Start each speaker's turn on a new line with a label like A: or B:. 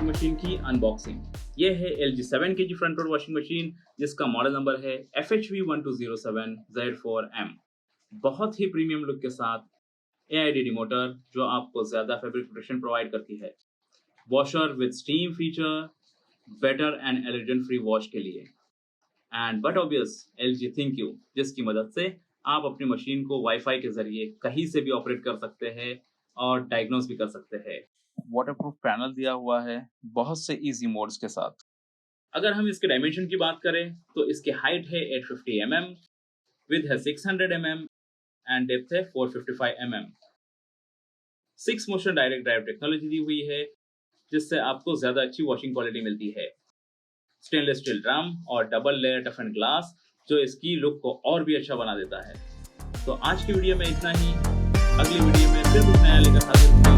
A: Washing machine की unboxing. ये है LG 7 kg front load washing machine जिसका मॉडल नंबर है FHV1207Z4M। बहुत ही प्रीमियम लुक के साथ AIDD मोटर जो आपको ज्यादा फैब्रिक प्रोटेक्शन प्रोवाइड करती है। Washer with steam feature, better and allergent free wash के लिए। And but obvious LG think you, जिसकी मदद से आप अपनी मशीन को वाईफाई के जरिए कहीं से भी ऑपरेट कर सकते हैं और डायग्नोस भी कर सकते हैं। वाटरप्रूफ पैनल दिया हुआ है बहुत से इजी मोड्स के साथ। अगर हम इसके डायमेंशन की बात करें तो इसकी हाइट है 850 mm, विड्थ है 600 mm एंड डेप्थ है 455 mm। 6 motion direct drive technology दी हुई है जिससे आपको ज्यादा अच्छी वॉशिंग क्वालिटी मिलती है। स्टेनलेस स्टील ड्रम और डबल लेयर टफन ग्लास जो इसकी लुक को और भी अच्छा बना देता है। तो आज की वीडियो में इतना ही। अगली वीडियो में फिर कुछ नया लेकर हाजिर होंगे।